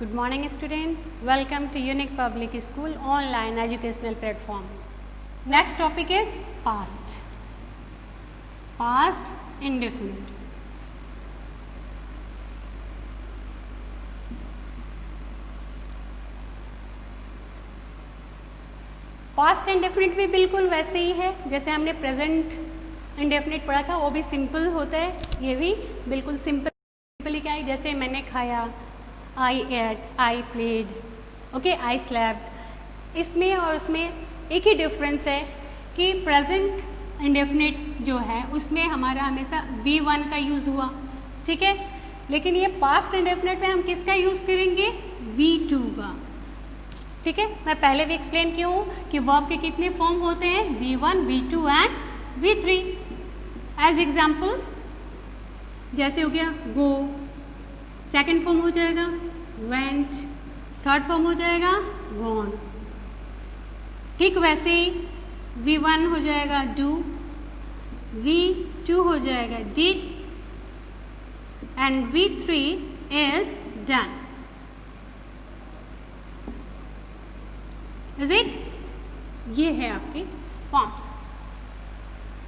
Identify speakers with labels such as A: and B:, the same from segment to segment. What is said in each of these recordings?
A: Good morning student, welcome to Unique Public School online educational platform. Next topic is past. Past indefinite. Past indefinite भी बिल्कुल वैसे ही है जैसे हमने present indefinite पढ़ा था, वो भी सिंपल होता है, ये भी बिल्कुल सिंपल ही क्या है, जैसे मैंने खाया, I ate, I played, okay, I slapped. इसमें और उसमें एक ही डिफरेंस है कि प्रेजेंट इंडेफिनिट जो है उसमें हमारा हमेशा V1 का यूज़ हुआ, ठीक है, लेकिन ये पास्ट इंडेफिनिट में हम किसका यूज़ करेंगे, V2 का, ठीक है। मैं पहले भी एक्सप्लेन किया हूँ कि वर्ब के कितने फॉर्म होते हैं, V1, V2 and V3। As example जैसे हो गया गो, सेकंड फॉर्म हो जाएगा वेंट, थर्ड फॉर्म हो जाएगा गॉन, ठीक वैसे ही V1 हो जाएगा डू, V2 हो जाएगा did and V3 is done. Is it, ये है आपके फॉर्म्स।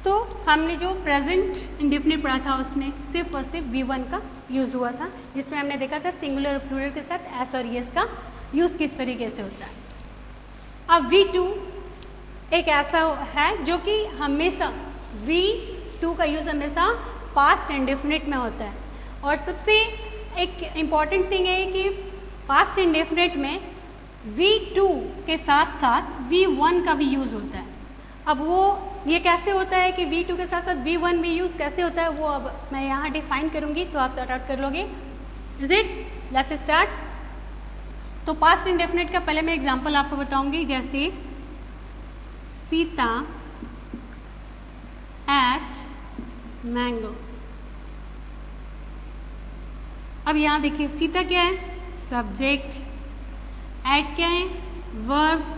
A: तो हमने जो प्रेजेंट इंडेफिनिट पढ़ा था उसमें सिर्फ और सिर्फ V1 का यूज़ हुआ था, जिसमें हमने देखा था सिंगुलर और प्लूरल के साथ एस और यस का यूज़ किस तरीके से होता है। अब V2 एक ऐसा है जो कि हमेशा V2 का यूज़ हमेशा पास्ट इंडेफिनिट में होता है, और सबसे एक इम्पॉर्टेंट थिंग है कि पास्ट इंडेफिनिट में V2 के साथ साथ V1 का भी यूज़ होता है। अब वो ये कैसे होता है कि V2 के साथ साथ V1 भी यूज़ कैसे होता है, वो अब मैं यहाँ डिफाइन करूँगी तो आप सॉर्ट आउट कर लोगे। Is it, let's start. तो पास्ट इंडेफिनिट का पहले मैं एग्जांपल आपको बताऊँगी, जैसे सीता एट मैंगो। अब यहाँ देखिए सीता क्या है, सब्जेक्ट, एट क्या है, वर्ब,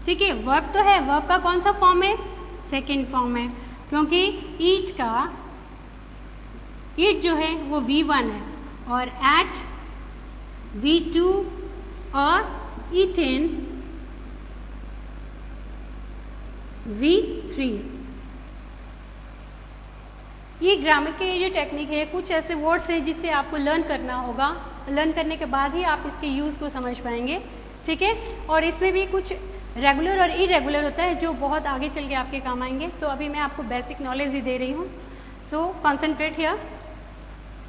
A: ठीक है, वर्ब तो है, वर्ब का कौन सा फॉर्म है, सेकेंड फॉर्म है, क्योंकि ईट जो है वो V1 है और एट V2 और ईटेन V3। ये ग्रामर के ये जो टेक्निक है, कुछ ऐसे वर्ड्स हैं जिससे आपको लर्न करना होगा, लर्न करने के बाद ही आप इसके यूज़ को समझ पाएंगे, ठीक है। और इसमें भी कुछ रेगुलर और इरेगुलर होता है जो बहुत आगे चल के आपके काम आएंगे, तो अभी मैं आपको बेसिक नॉलेज ही दे रही हूँ। So concentrate here.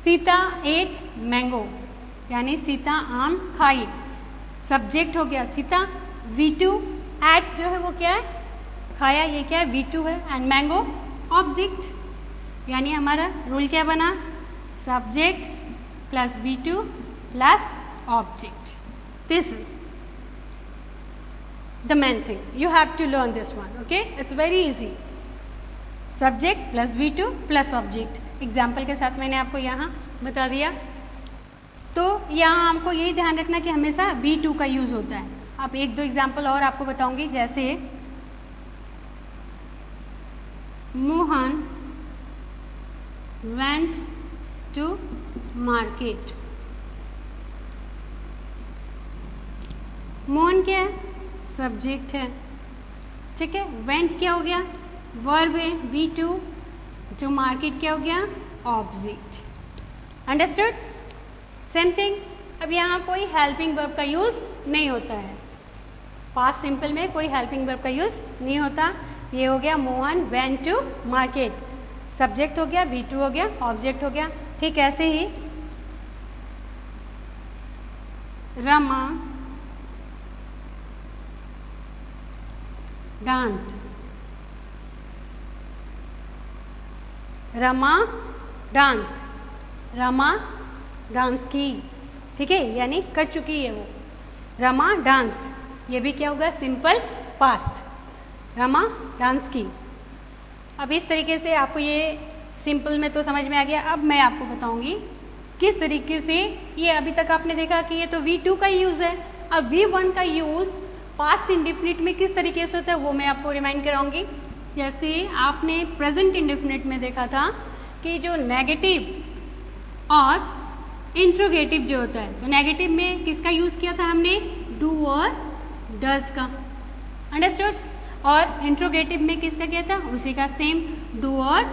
A: Sita ate mango, यानी सीता आम खाई, सब्जेक्ट हो गया सीता, V2, एट जो है वो क्या है, खाया, ये क्या है, V2 है, एंड मैंगो ऑब्जेक्ट, यानी हमारा रूल क्या बना, subject plus V2 plus object. This is the main thing, you have to learn this one, okay, it's very easy, subject plus V2 plus object। Example के साथ मैंने आपको यहाँ बता दिया। तो यहाँ हमको यही ध्यान रखना कि हमेशा V2 का यूज़ होता है। अब एक दो एग्जाम्पल और आपको बताऊंगी, जैसे Mohan went to market। Mohan क्या है, सब्जेक्ट है, ठीक है, वेंट क्या हो गया, वर्ब है V2, जो मार्केट क्या हो गया, ऑब्जेक्ट। Understood, same thing. अब यहाँ कोई हेल्पिंग वर्ब का यूज़ नहीं होता है, पास्ट सिंपल में कोई हेल्पिंग वर्ब का यूज़ नहीं होता। ये हो गया Mohan went to market, subject हो गया, V2 हो गया, ऑब्जेक्ट हो गया, ठीक ऐसे ही Rama danced, Rama danced, Rama dance की, ठीक है, यानी कर चुकी है वो, रमा डांस्ड, ये भी क्या होगा, सिंपल पास्ट, रमा डांस की। अब इस तरीके से आपको ये सिंपल में तो समझ में आ गया। अब मैं आपको बताऊंगी किस तरीके से, ये अभी तक आपने देखा कि ये तो V2 का यूज़ है, अब V1 का यूज़ पास्ट इंडेफिनिट में किस तरीके से होता है वो मैं आपको रिमाइंड कराऊंगी। जैसे आपने प्रेजेंट इंडेफिनिट में देखा था कि जो नेगेटिव और इंट्रोगेटिव जो होता है, तो नेगेटिव में किसका यूज़ किया था हमने, डू और डज का, अंडरस्टूड। और इंट्रोगेटिव में किसका किया था, उसी का सेम, डू और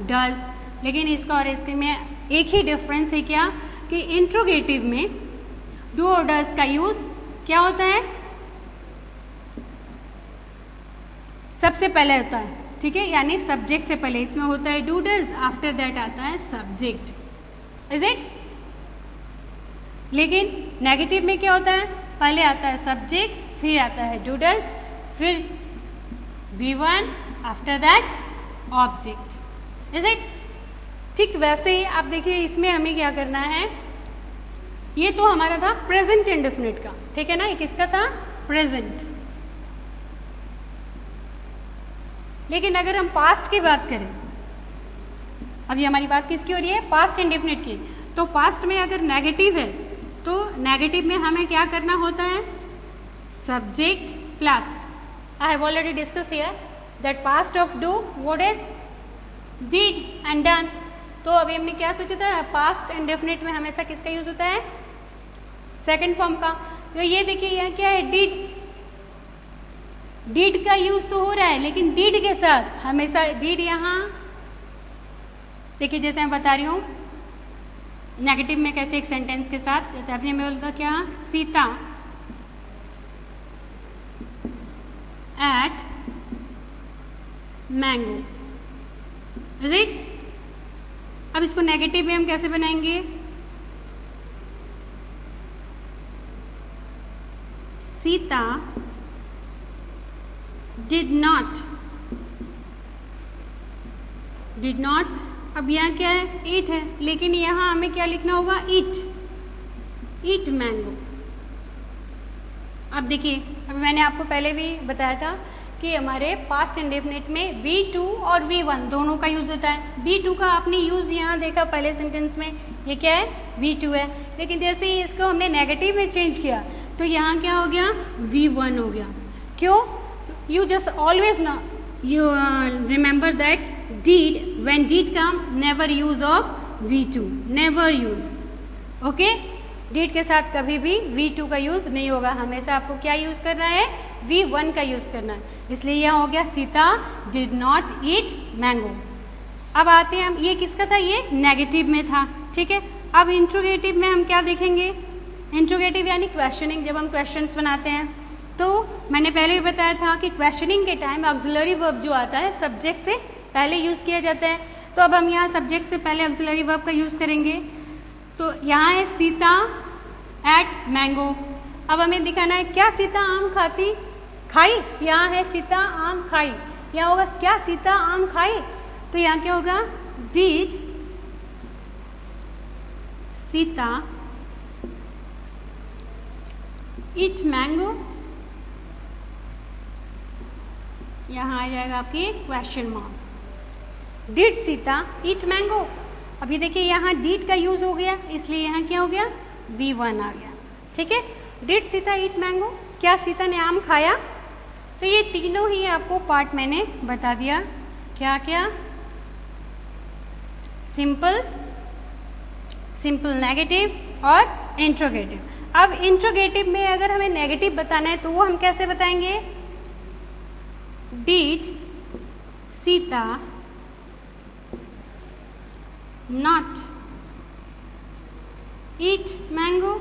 A: डज। लेकिन इसका और इसके में एक ही डिफरेंस है क्या, कि इंट्रोगेटिव में डू और डज का यूज़ क्या होता है, सबसे पहले होता है, ठीक है, यानी सब्जेक्ट से पहले इसमें होता है डू डज, आफ्टर दैट आता है सब्जेक्ट, इज इट। लेकिन नेगेटिव में क्या होता है, पहले आता है सब्जेक्ट, फिर आता है डू डज, फिर V1, after that object, is it. ठीक वैसे ही आप देखिए इसमें हमें क्या करना है, ये तो हमारा था प्रेजेंट इंडेफिनिट का, ठीक है ना, ये किसका था, प्रेजेंट। लेकिन अगर हम पास्ट की बात करें, अभी हमारी बात किसकी हो रही है, पास्ट इंडेफिनिट की, तो पास्ट में अगर नेगेटिव है तो नेगेटिव में हमें क्या करना होता है, subject plus, I have already discuss here that past of do what is did and done. तो अभी हमने क्या सोचा था, पास्ट इंडेफिनिट में हमेशा किसका यूज होता है, सेकंड फॉर्म का। तो ये देखिए यहाँ क्या है, डिड, डिड का यूज तो हो रहा है, लेकिन डिड के साथ हमेशा डिड, यहाँ देखिए जैसे मैं बता रही हूँ नेगेटिव में कैसे, एक सेंटेंस के साथ, जैसे आपने में बोलता क्या, Sita ate mango, is it. अब इसको नेगेटिव में हम कैसे बनाएंगे, Sita did not, did not, अब यहाँ क्या है, ईट है, लेकिन यहाँ हमें क्या लिखना होगा, ईट, ईट मैंगो। अब देखिए, अभी मैंने आपको पहले भी बताया था कि हमारे पास्ट इंडेफिनिट में V2 और V1 दोनों का यूज़ होता है। V2 का आपने यूज़ यहाँ देखा पहले सेंटेंस में, ये क्या है, V2 है, लेकिन जैसे ही इसको हमने नेगेटिव में चेंज किया तो यहाँ क्या हो गया, V1 हो गया। क्यों, यू जस्ट ऑलवेज ना you remember that did, when did come, never use of V2, never use, okay। did के साथ कभी भी V2 का यूज नहीं होगा, हमेशा आपको क्या यूज करना है, V1 का यूज करना है। इसलिए यहाँ हो गया Sita did not eat mango। अब आते हैं हम, ये किसका था, ये नेगेटिव में था, ठीक है। अब इंट्रोगेटिव में हम क्या देखेंगे, इंट्रोगेटिव यानी क्वेश्चनिंग, जब हम क्वेश्चंस बनाते हैं तो मैंने पहले भी बताया था कि क्वेश्चनिंग के टाइम ऑक्सिलरी वर्ब जो आता है सब्जेक्ट से पहले यूज़ किया जाता है। तो अब हम यहाँ सब्जेक्ट से पहले ऑक्सिलरी वर्ब का यूज़ करेंगे। तो यहाँ है सीता एट मैंगो। अब हमें दिखाना है क्या सीता आम खाती खाई, यहाँ है सीता आम खाई, यहाँ होगा क्या सीता आम खाई, तो यहाँ क्या होगा, डिड सीता ईट मैंगो, यहाँ आ जाएगा आपकी question mark, did Sita eat mango. अभी देखिए यहाँ डिड का यूज हो गया, इसलिए यहाँ क्या हो गया, V1 आ गया, ठीक है। डिड सीता ईट मैंगो, क्या सीता ने आम खाया। तो ये तीनों ही आपको पार्ट मैंने बता दिया, क्या क्या, सिंपल, सिंपल नेगेटिव और इंट्रोगेटिव। अब इंट्रोगेटिव में अगर हमें नेगेटिव बताना है तो वो हम कैसे बताएंगे, did Sita not eat mango,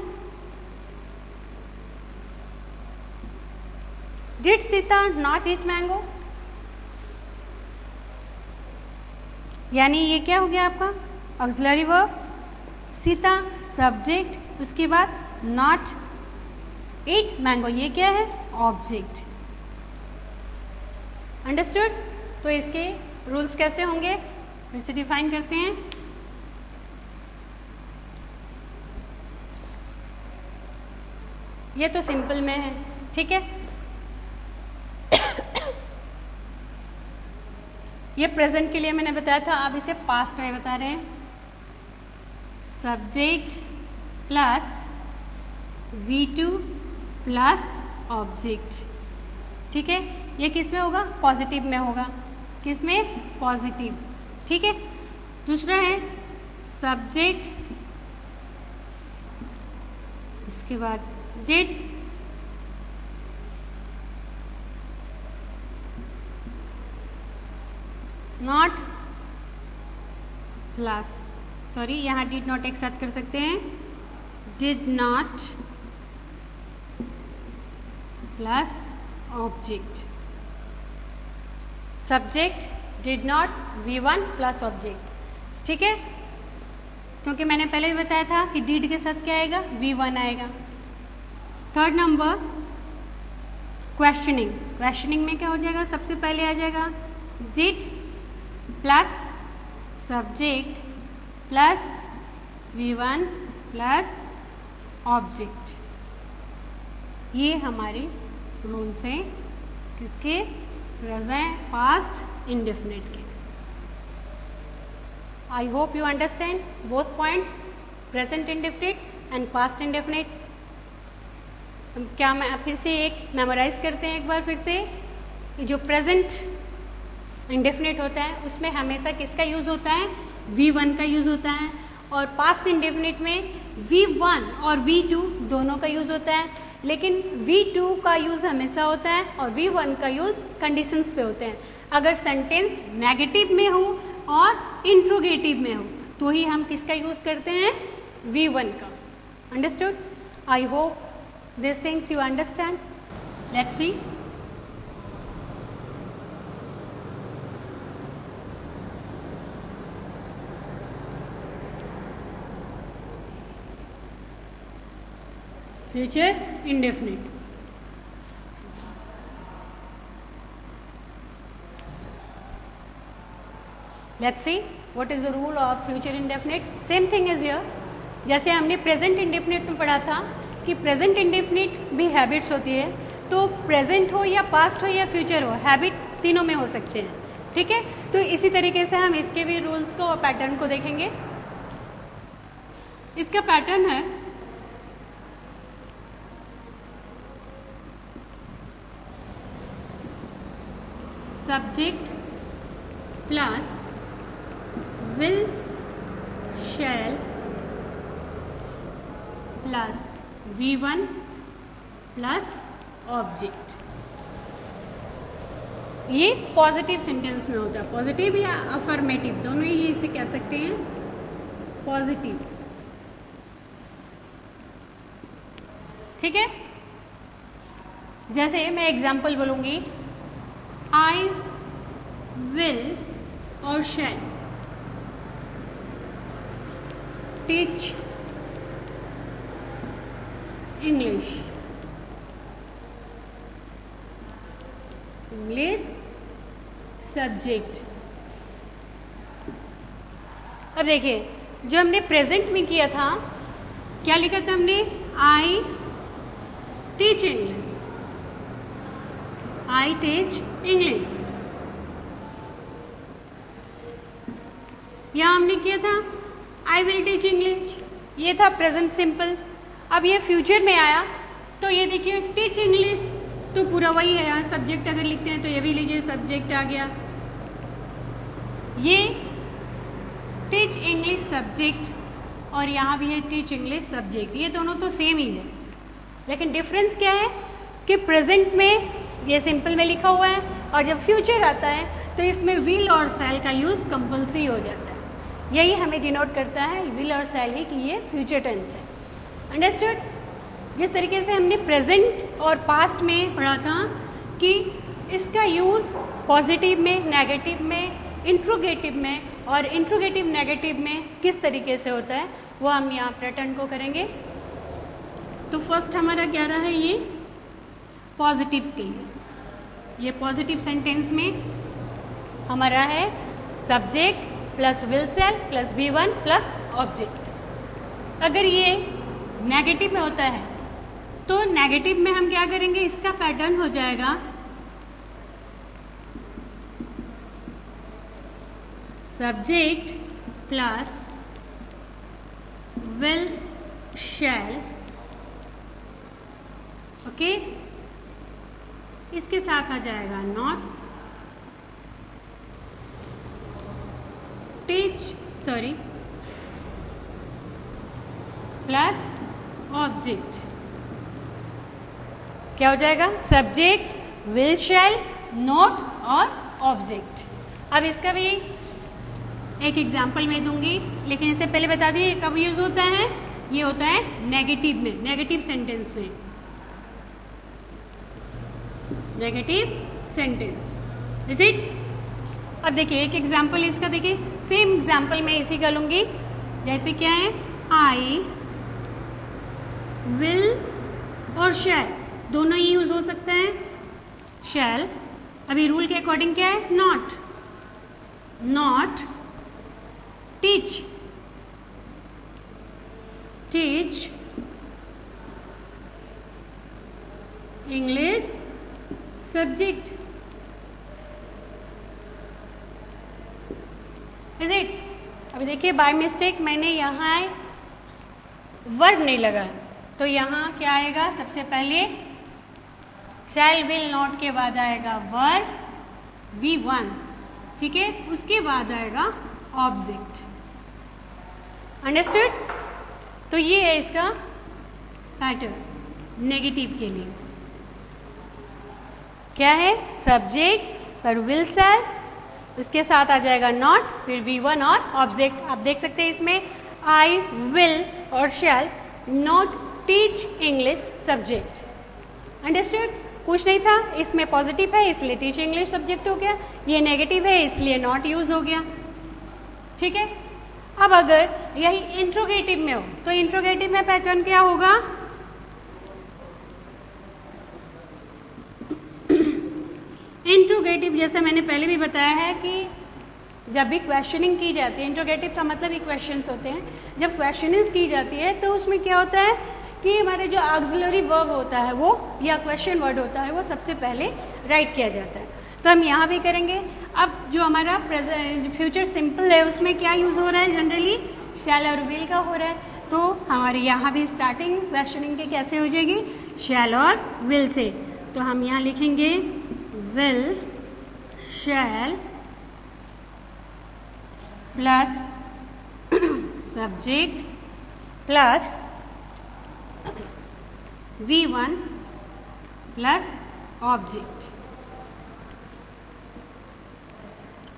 A: did Sita not eat mango। यानी ये क्या हो गया आपका ऑक्सिलरी वर्ब, सीता सब्जेक्ट, उसके बाद not eat mango, ये क्या है, ऑब्जेक्ट, अंडरस्टूड। तो इसके रूल्स कैसे होंगे फिर से डिफाइन करते हैं। ये तो सिंपल में है, ठीक है। ये प्रेजेंट के लिए मैंने बताया था, अब इसे पास्ट में बता रहे हैं, subject plus V2 plus object, ठीक है। ये किस में होगा, पॉजिटिव में होगा, किस में, पॉजिटिव, ठीक है। दूसरा है सब्जेक्ट उसके बाद डिड, नॉट प्लस, सॉरी यहाँ डिड नॉट एक साथ कर सकते हैं, did not plus object, subject did not V1 plus object. ठीक है, क्योंकि मैंने पहले भी बताया था कि डिड के साथ क्या आएगा, V1 आएगा। थर्ड नंबर क्वेश्चनिंग, क्वेश्चनिंग में क्या हो जाएगा, सबसे पहले आ जाएगा did plus subject plus V1 plus object. ये हमारे रूल्स हैं किसके, प्रेजेंट पास्ट इंडेफिनिट के। I hope you understand both points, present indefinite and past indefinite. क्या मैं फिर से एक मेमोराइज करते हैं एक बार फिर से, जो प्रेजेंट इंडेफिनिट होता है उसमें हमेशा किसका यूज़ होता है, V1 का यूज़ होता है, और पास्ट इंडेफिनिट में V1 और V2 दोनों का यूज़ होता है, लेकिन V2 का यूज़ हमेशा होता है और V1 का यूज़ कंडीशंस पे होते हैं। अगर सेंटेंस नेगेटिव में हो और इंट्रोगेटिव में हो तो ही हम किसका यूज़ करते हैं, V1 का। Understood? I hope this things you understand. Let's see. Future indefinite. Let's see what is the rule of future indefinite. Same thing is here. जैसे हमने present indefinite में पढ़ा था कि present indefinite भी habits होती है, तो present हो या past हो या future हो, habit तीनों में हो सकते हैं। ठीक है, तो इसी तरीके से हम इसके भी रूल्स को और पैटर्न को देखेंगे। इसका पैटर्न है subject plus will shell plus V1 plus object. ये पॉजिटिव सेंटेंस में होता है, पॉजिटिव या अफर्मेटिव दोनों ही इसे कह सकते हैं, पॉजिटिव। ठीक है, जैसे मैं एग्जाम्पल बोलूँगी, I will or shall teach English subject. अब देखिए, जो हमने प्रेजेंट में किया था, क्या लिखा था हमने, I teach English, I teach English. यहाँ हमने किया था आई विल टीच इंग्लिश, ये था प्रेजेंट सिंपल। अब ये फ्यूचर में आया तो ये देखिए टीच इंग्लिश, तो पूरा वही है। यहाँ सब्जेक्ट अगर लिखते हैं तो ये भी लीजिए सब्जेक्ट आ गया, ये टीच इंग्लिश सब्जेक्ट, और यहाँ भी है टीच इंग्लिश सब्जेक्ट। ये दोनों तो सेम ही है, लेकिन डिफरेंस क्या है कि प्रेजेंट में ये सिंपल में लिखा हुआ है, और जब फ्यूचर आता है तो इसमें विल और शैल का यूज़ कंपल्सरी हो जाता है। यही हमें डिनोट करता है विल और शैल ही कि ये फ्यूचर टेंस है। अंडरस्टूड? जिस तरीके से हमने प्रेजेंट और पास्ट में पढ़ा था कि इसका यूज़ पॉजिटिव में, नेगेटिव में, इंट्रोगेटिव में और इंट्रोगेटिव नेगेटिव में किस तरीके से होता है, वो हम यहाँ पैटर्न को करेंगे। तो फर्स्ट हमारा क्या रहा है, ये पॉजिटिव्स के लिए। ये पॉजिटिव सेंटेंस में हमारा है subject plus will shell plus V1 plus object. अगर ये नेगेटिव में होता है तो नेगेटिव में हम क्या करेंगे, इसका पैटर्न हो जाएगा subject plus will shell, okay, इसके साथ आ जाएगा not teach, sorry, plus object. क्या हो जाएगा? सब्जेक्ट, विल, शैल, नॉट और ऑब्जेक्ट। अब इसका भी एक एग्जाम्पल मैं दूंगी, लेकिन इससे पहले बता दी कब यूज होता है। ये होता है नेगेटिव में, नेगेटिव सेंटेंस में, नेगेटिव सेंटेंस, इज इट। अब देखिए एक एग्जाम्पल इसका, देखिए सेम एग्जाम्पल मैं इसी का लूंगी। जैसे क्या है, आई विल और शैल दोनों ही यूज हो सकते हैं। शैल अभी रूल के अकॉर्डिंग क्या है, not, not teach, teach English subject, is it. अभी देखिए बाय मिस्टेक मैंने यहाँ वर्ब नहीं लगाया, तो यहाँ क्या आएगा, सबसे पहले शैल विल नॉट के बाद आएगा वर्ब V1, ठीक है, उसके बाद आएगा ऑब्जेक्ट। अंडरस्टूड। तो ये है इसका पैटर्न नेगेटिव के लिए। क्या है, सब्जेक्ट पर विल शैल, उसके साथ आ जाएगा नॉट, फिर V1 और ऑब्जेक्ट। आप देख सकते हैं इसमें आई विल और shall not teach English subject. Understood. कुछ नहीं था, इसमें पॉजिटिव है इसलिए टीच इंग्लिश सब्जेक्ट हो गया, ये नेगेटिव है इसलिए नॉट यूज हो गया, ठीक है। अब अगर यही इंट्रोगेटिव में हो तो इंट्रोगेटिव में पैटर्न क्या होगा, इंट्रोगेटिव जैसे मैंने पहले भी बताया है कि जब भी क्वेश्चनिंग की जाती है, इंट्रोगेटिव का मतलब ही क्वेश्चंस होते हैं, जब क्वेश्चनिंग की जाती है तो उसमें क्या होता है कि हमारे जो ऑक्सिलरी वर्ब होता है वो या क्वेश्चन वर्ड होता है वो सबसे पहले राइट किया जाता है। तो हम यहाँ भी करेंगे। अब जो हमारा फ्यूचर सिंपल है उसमें क्या यूज़ हो रहा है, जनरली शैल और विल का हो रहा है, तो हमारे यहाँ भी स्टार्टिंग क्वेश्चनिंग की कैसे हो जाएगी, शैल और विल से। तो हम यहाँ लिखेंगे will shell plus subject plus V1 plus object,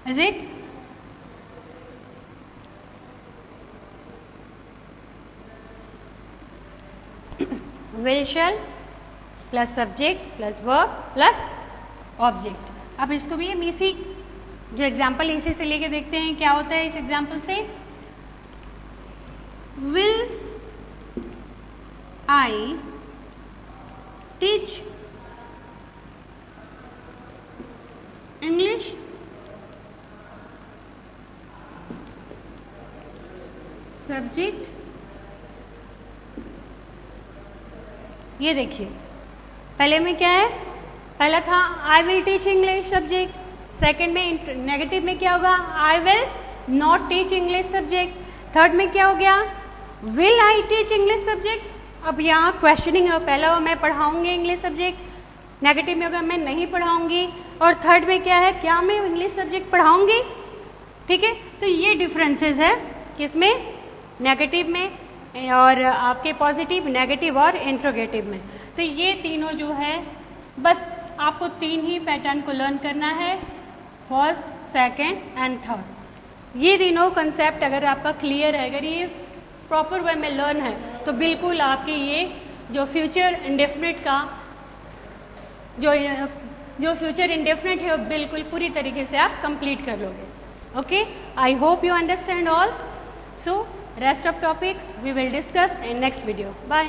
A: is it. Will shell plus subject plus verb plus object. अब इसको भी हम इसी जो एग्जाम्पल इसी से लेके देखते हैं क्या होता है इस एग्जाम्पल से। Will I teach English subject. ये देखिए पहले में क्या है, पहला था I will teach English subject, second में नेगेटिव में क्या होगा, I will not teach English subject, third में क्या हो गया, will I teach English subject. अब यहाँ क्वेश्चनिंग है, पहला मैं पढ़ाऊंगी इंग्लिश सब्जेक्ट, नेगेटिव में होगा मैं नहीं पढ़ाऊंगी, और थर्ड में क्या है, क्या मैं इंग्लिश सब्जेक्ट पढ़ाऊंगी, ठीक है। तो ये डिफरेंसेस है किसमें, नेगेटिव में और आपके पॉजिटिव, नेगेटिव और इंट्रोगेटिव में। तो ये तीनों जो है बस आपको तीन ही पैटर्न को लर्न करना है, फर्स्ट, सेकंड एंड थर्ड। ये तीनों कंसेप्ट अगर आपका क्लियर है, अगर ये प्रॉपर वे में लर्न है, तो बिल्कुल आपकी ये जो फ्यूचर इंडेफिनिट का जो फ्यूचर इंडेफिनिट है वो बिल्कुल पूरी तरीके से आप कंप्लीट कर लोगे। Okay, I hope you understand all. So rest of topics we will discuss in next video. Bye.